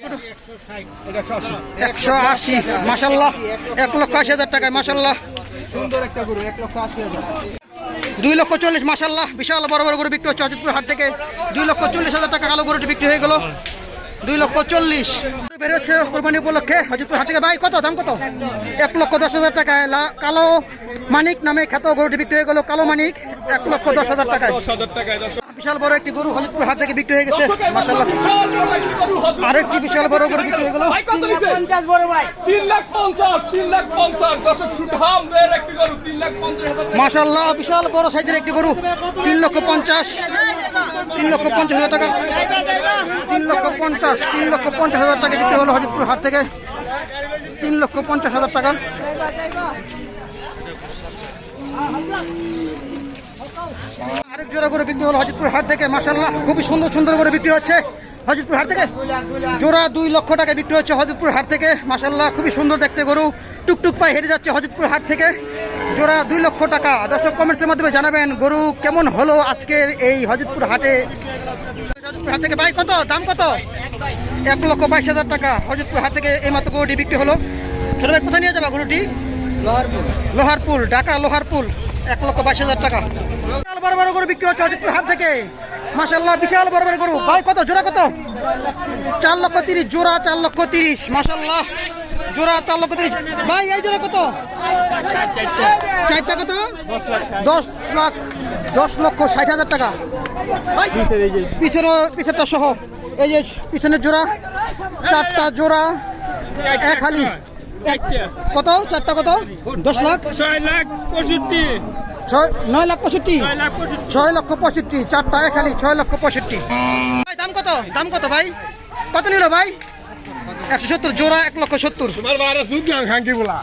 180 মাশাআল্লাহ 1,80,000 টাকায় মাশাআল্লাহ সুন্দর একটা গরু 1,80,000 2,40,000 মাশাআল্লাহ বিশাল বড় বড় গরু বিক্রি হচ্ছে হযরতপুর হাট থেকে 2,40,000 টাকা কালো গরুটি বিক্রি হয়ে গেল 2,40,000 বের হচ্ছে কুরবানি উপলক্ষে হযরতপুর হাট থেকে। ভাই কত দাম কত? 1,10,000 টাকায় কালো মানিক নামে খ্যাত গরুটি বিক্রি হয়ে গেল কালো মানিক 1,10,000 টাকায়। বিশাল বড় একটি গরু হযরতপুর হাট থেকে বিক্রি হয়ে গেছে মাশাআল্লাহ। আরেকটি বিশাল বড় গরু বিক্রি হয়ে গেল 350 বড় ভাই 350 দর্শক সুঠাম এর একটি গরু 350,000 মাশাআল্লাহ বিশাল বড় সাইজের একটি গরু 3,50,000 টাকা 3,50,000 টাকা বিক্রি হলো হযরতপুর হাট থেকে 3,50,000 টাকা। আরেক জোড়া গরু বিক্রি হলো হযরতপুর হাট থেকে মাশাআল্লাহ খুবই সুন্দর সুন্দর গরু বিক্রি হচ্ছে হযরতপুর হাট থেকে। জোড়া 2 লক্ষ টাকা বিক্রি হচ্ছে হযরতপুর হাট থেকে মাশাআল্লাহ খুবই সুন্দর দেখতে গরু টুকটুক পায়ে হেঁটে যাচ্ছে হযরতপুর হাট থেকে জোড়া 2 লক্ষ টাকা। দর্শক কমেন্টসের মাধ্যমে জানাবেন গরু কেমন হলো আজকের এই হযরতপুর হাটে। হযরতপুর হাট থেকে ভাই কত দাম কত? 1,22,000 টাকা হযরতপুর হাট থেকে এই মাত্র গরুটি বিক্রি হলো। ছোট ভাই কোথায় নিয়ে যাবা গরুটি? লোহারপুল ঢাকা লোহারপুল 1,22,000 টাকা। বিশাল বড় বড় গরু বিক্রি হচ্ছে হযরতপুর হাট থেকে মাশাআল্লাহ বিশাল বড় বড় গরু। ভাই কত জোড়া কত? 4,30,000 জোড়া 4,30,000 মাশাআল্লাহ জোড়া 4,30,000। ভাই এই জোড়া কত? চারটা কত? 10,60,000 টাকা পিছনেরটা সহ। এই যে পিছনের জোড়া 4টা জোড়া এক হালি কত? 4টা কত? 10 লাখ 9,65,000 6,65,000 4টা এক হালি 6,65,000। ভাই দাম কত? দাম কত ভাই? কত নিল ভাই? 170 জোড়া 1,70,000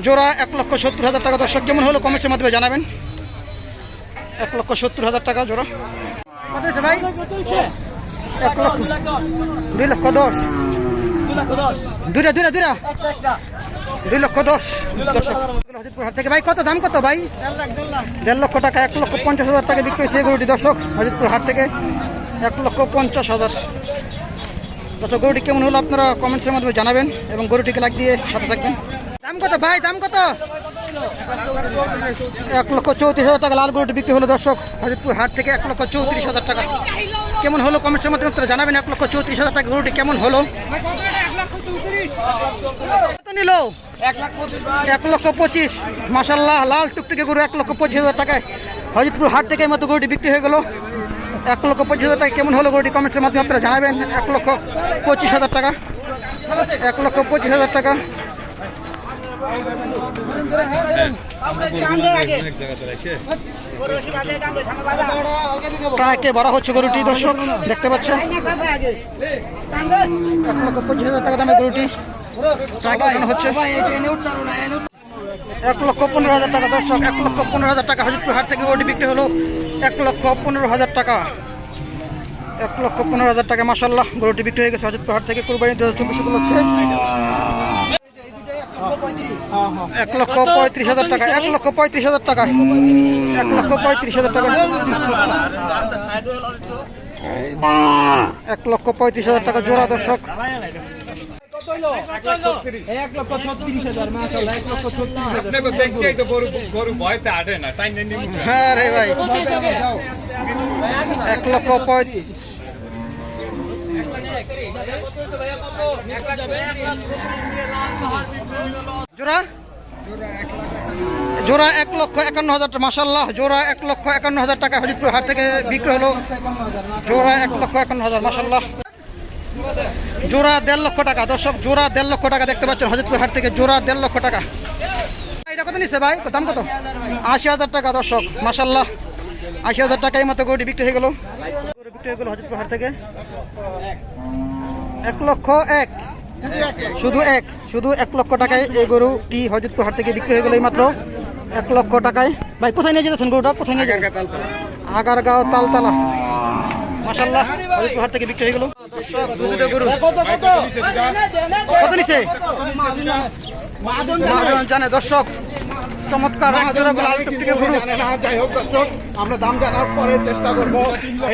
জোড়া 1,70,000 টাকা। দর্শক কেমন হলো কমেন্টের মাধ্যমে জানাবেন। 1,70,000 টাকা জোড়া। কত হয়েছে ভাই? 2,10,000 দুইটা 2,10,000 হযরতপুর হাট থেকে। ভাই কত দাম কত ভাই? 1.5 লক্ষ টাকা 1,50,000 টাকা বিক্রি হয়েছে এই গরুটি দর্শক হযরতপুর হাট থেকে 1,50,000। দর্শক গরুটি কেমন হলো আপনারা কমেন্টসের মাধ্যমে জানাবেন এবং গরুটিকে লাইক দিয়ে সাথে থাকবেন। দাম কত ভাই? দাম কত? 1,34,000 টাকা লাল গরুটি বিক্রি হলো দর্শক হযরতপুর হাট থেকে 1,34,000 টাকা। কেমন হলো কমেন্টসের মাধ্যমে আপনারা জানাবেন। 1,34,000 টাকা গরুটি কেমন হলো? কত নিল? 1,25,000 মাশাআল্লাহ লাল টুকটুকে গরু 1,25,000 টাকায় হযরতপুর হাট থেকে মতো গরুটি বিক্রি হয়ে গেল 1,25,000 টাকা। কেমন হলো গরুটি কমেন্টসের মাধ্যমে আপনারা জানাবেন। 1,25,000 টাকা 1,25,000 টাকা। ট্রাকে ভরা হচ্ছে গরুটি দর্শক দেখতে পাচ্ছেন 1,25,000 টাকা দামের গরুটি ট্রাকে ওঠানো হচ্ছে 1,15,000 টাকা দর্শক 1,15,000 টাকা হযরতপুর হাট থেকে গরুটি বিক্রি হলো 1,15,000 টাকা 1,15,000 টাকা মাশাআল্লাহ গরুটি বিক্রি হয়ে গেছে হযরতপুর হাট থেকে কুরবানি 2024 উপলক্ষে 1,35,000 টাকা 1,35,000 টাকা 1,35,000 টাকা 1,35,000 টাকা জোড়া দর্শক। 1,36,000 মাশাআল্লাহ 1,36,000 হ্যাঁ রে ভাই 1,35,000 জোড়া জোড়া 1,51,000 মাশাআল্লাহ জোড়া 1,51,000 টাকা হযরতপুর হাট থেকে বিক্রি হলো জোড়া 1,51,000 মাশাআল্লাহ। জোড়া 1.5 লক্ষ টাকা দর্শক জোড়া 1.5 লক্ষ টাকা দেখতে পাচ্ছেন হযরতপুর হাট থেকে জোড়া 1.5 লক্ষ টাকা। এটা কত নিচ্ছে ভাই? দাম কত? 80,000 টাকা দর্শক মাশাআল্লাহ 80,000 টাকা এই মতো গরুটি বিক্রি হয়ে গেল হযরতপুর হাট থেকে 1,01,000 শুধু 1 লক্ষ টাকায় এই গরুটি হযরতপুর হাট থেকে বিক্রি হয়ে গেল এই মাত্র 1 লক্ষ টাকায়। ভাই কোথায় নিয়ে যেতেছেন গরুটা? কোথায় নিয়ে যাবেন? আগারগাঁও তালতলা মাশাআল্লাহ হযরতপুর হাট থেকে বিক্রি হয়ে গেল দর্শক দুটো গরু। কত নিছে? জানে দর্শক চমৎকার এক জোড়া লাল টুকটুকে গরু। যাই হোক দর্শক, আমরা দাম জানার পরে চেষ্টা করবো।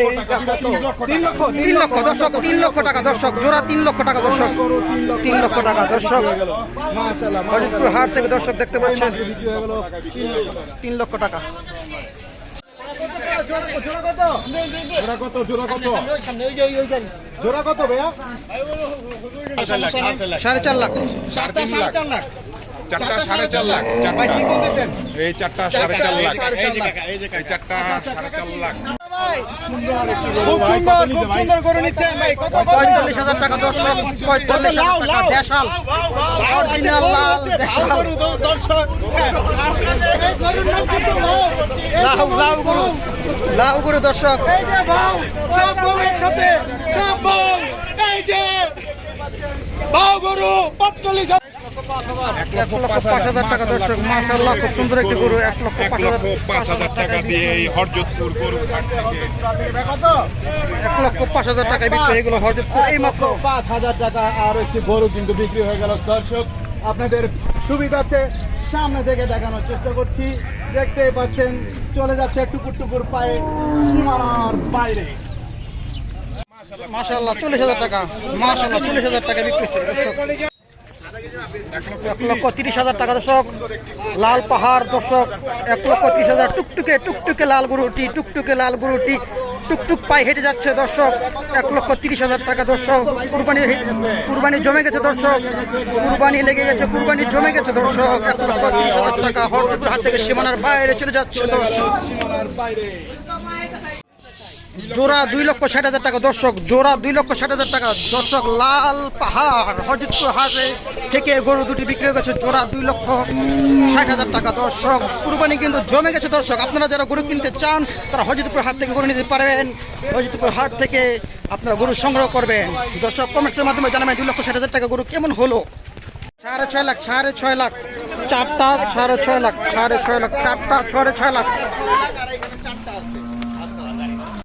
এইটা কত? 3 লক্ষ। 3 লক্ষ দর্শক, 3 লক্ষ টাকা দর্শক, জোড়া 3 লক্ষ টাকা দর্শক, 3 লক্ষ টাকা দর্শক। মাশাআল্লাহ, হযরতপুর হাট থেকে দর্শক দেখতে পাচ্ছেন বিক্রি হয়ে গেল 3 লক্ষ টাকা। জোড়া কত? জোড়া কত ভাইয়া? 4.5 লাখ। চারটা 4.5 লাখ। চারটা 4.5 লাখ। ভাই কি বলতেছেন? এই চারটা 4.5 লাখ। 4.5 লাখ। এই চারটা 4.5 লাখ। খুব সুন্দর গরু নিচ্ছেন ভাই। কত? 45,000 টাকা দর্শক, 45,000 টাকা দেশাল, অরিজিনাল লাল দেশাল দর্শক, লাউ গরু, লাউ গরু দর্শক। এই যে ভাও, সব বউ একসাথে, সব বউ। এই যে ভাও গরু 45,000। 1,05,000 টাকা দর্শক, মাশাআল্লাহ খুব সুন্দর একটি গরু। 1,05,000 টাকা দিয়ে এই হরজতপুর গরু হাট থেকে কত? 1,05,000 টাকায় বিক্রি হয়ে গেল হযরতপুর এই মাত্র। 5,000 টাকা আর একটি গরু কিন্তু বিক্রি হয়ে গেল দর্শক। আপনাদের সুবিধার্থে সামনে থেকে দেখানোর চেষ্টা করছি। দেখতেই পাচ্ছেন চলে যাচ্ছে টুকুর টুকুর পায়ে সীমানার বাইরে। মাশাআল্লাহ 40,000 টাকা, মাশাআল্লাহ 40,000 টাকা বিক্রি হচ্ছে দর্শক। 1,30,000 টাকা দর্শক, লাল পাহাড় দর্শক, 1,30,000। টুকটুকে টুকটুকে লাল গরুটি, টুকটুকে লাল গরুটি টুকটুক পায়ে হেঁটে যাচ্ছে দর্শক। 1,30,000 টাকা দর্শক। কুরবানি জমে গেছে দর্শক, কুরবানি লেগে গেছে, কুরবানি জমে গেছে দর্শক। 1,30,000 টাকা হরজতপুর হাট থেকে সীমানার বাইরে চলে যাচ্ছে দর্শক। সীমানার বাইরে জোড়া 2,60,000 টাকা দর্শক, জোড়া 2,60,000 টাকা দর্শক। লাল পাহাড় হযরতপুর হাটে থেকে গরু দুটি বিক্রি হয়ে গেছে, জোড়া 2,60,000 টাকা দর্শক। কুরবানি কিন্তু জমে গেছে দর্শক। আপনারা যারা গরু কিনতে চান তারা হযরতপুর হাট থেকে গরু নিতে পারবেন। হযরতপুর হাট থেকে আপনারা গরু সংগ্রহ করবেন দর্শক। কমেন্টসের মাধ্যমে জানাবেন 2,60,000 টাকা গরু কেমন হলো। 6.5 লাখ, 6.5 লাখ, চারটা 6.5 লাখ, 6.5 লাখ, চারটা 6.5 লাখ।